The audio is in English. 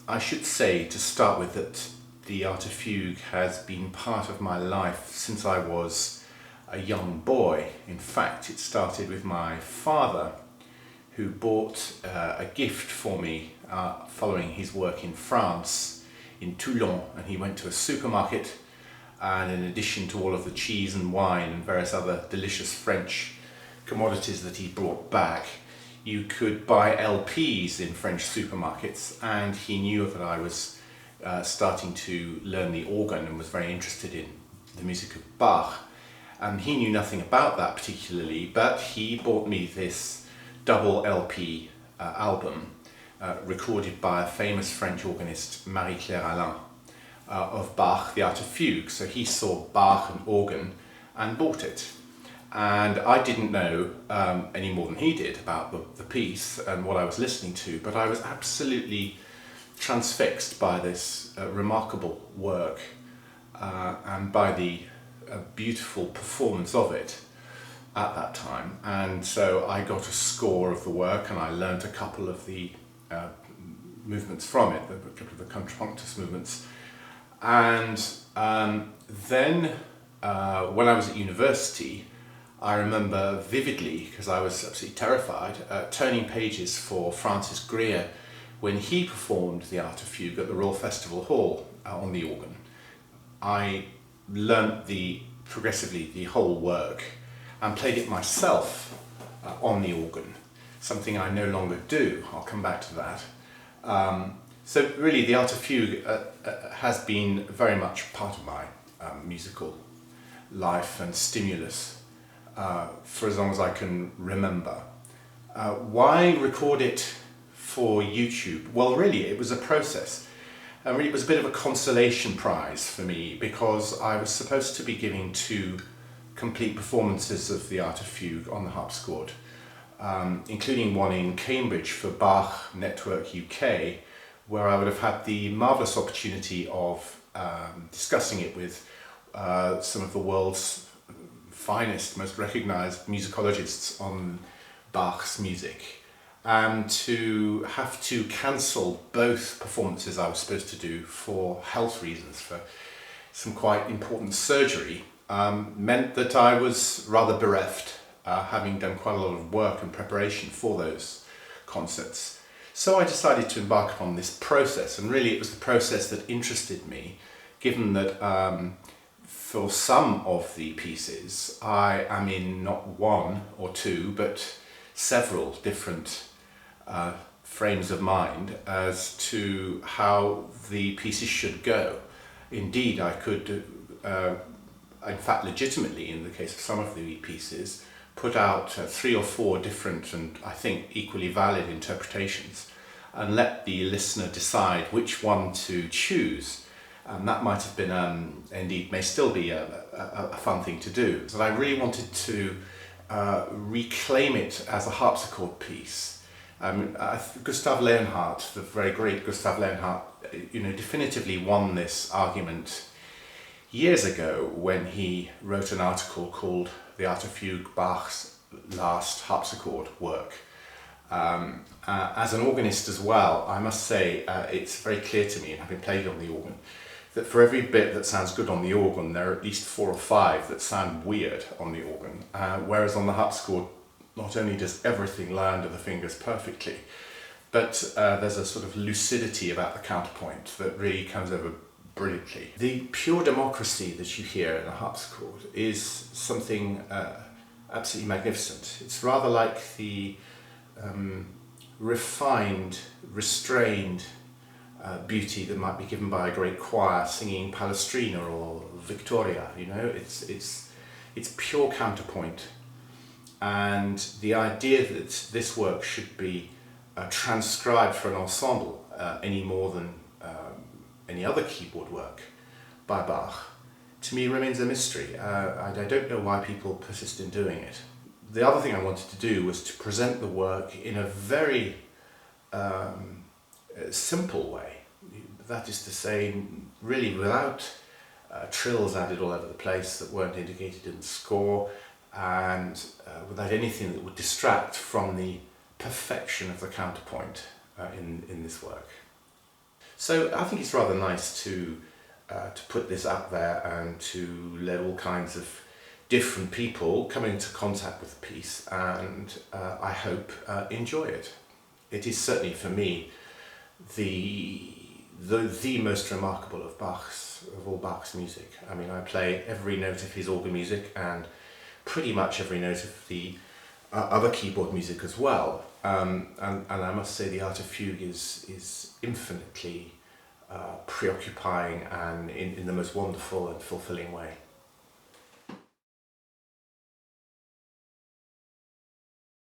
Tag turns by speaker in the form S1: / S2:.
S1: I should say to start with that the Art of Fugue has been part of my life since I was a young boy. In fact, it started with my father, who bought a gift for me following his work in France, in Toulon, and he went to a supermarket, and in addition to all of the cheese and wine and various other delicious French commodities that he brought back, you could buy LPs in French supermarkets, and he knew that I was starting to learn the organ and was very interested in the music of Bach. And he knew nothing about that particularly, but he bought me this double LP album recorded by a famous French organist, Marie-Claire Alain, of Bach, the Art of Fugue. So he saw Bach and organ and bought it. And I didn't know any more than he did about the piece and what I was listening to, but I was absolutely transfixed by this remarkable work and by the beautiful performance of it at that time. And so I got a score of the work, and I learnt a couple of the movements from it, a couple of the contrapunctus movements. And then when I was at university, I remember vividly, because I was absolutely terrified, turning pages for Francis Greer when he performed the Art of Fugue at the Royal Festival Hall on the organ. I learnt progressively the whole work and played it myself on the organ, something I no longer do. I'll come back to that. So really the Art of Fugue has been very much part of my musical life and stimulus for as long as I can remember. Why record it for YouTube? Well, really, it was a process. And really, it was a bit of a consolation prize for me, because I was supposed to be giving 2 complete performances of the Art of Fugue on the harpsichord, including one in Cambridge for Bach Network UK, where I would have had the marvellous opportunity of discussing it with some of the world's finest, most recognised musicologists on Bach's music, and to have to cancel both performances I was supposed to do for health reasons, for some quite important surgery, meant that I was rather bereft, having done quite a lot of work and preparation for those concerts. So I decided to embark upon this process, and really it was the process that interested me, given that for some of the pieces I am in not 1 or 2 but several different frames of mind as to how the pieces should go. Indeed, I could, in fact legitimately in the case of some of the pieces, put out 3 or 4 different and I think equally valid interpretations and let the listener decide which one to choose. And that might have been, indeed may still be a fun thing to do. So I really wanted to reclaim it as a harpsichord piece. Gustav Leonhardt, the very great Gustav Leonhardt, definitively won this argument years ago when he wrote an article called The Art of Fugue, Bach's Last Harpsichord Work. As an organist as well, I must say it's very clear to me, and having played on the organ, that for every bit that sounds good on the organ, there are at least 4 or 5 that sound weird on the organ. Whereas on the harpsichord, not only does everything lie under the fingers perfectly, but there's a sort of lucidity about the counterpoint that really comes over brilliantly. The pure democracy that you hear in a harpsichord is something absolutely magnificent. It's rather like the refined, restrained beauty that might be given by a great choir singing Palestrina or Victoria. It's pure counterpoint, and the idea that this work should be transcribed for an ensemble any more than any other keyboard work by Bach, to me remains a mystery. I don't know why people persist in doing it. The other thing I wanted to do was to present the work in a very simple way. That is to say, really without trills added all over the place that weren't indicated in the score, and without anything that would distract from the perfection of the counterpoint in this work. So I think it's rather nice to put this up there and to let all kinds of different people come into contact with the piece, and I hope enjoy it. It is certainly for me the most remarkable of all Bach's music. I mean, I play every note of his organ music and pretty much every note of the other keyboard music as well. And I must say the Art of Fugue is infinitely preoccupying and in the most wonderful and fulfilling way.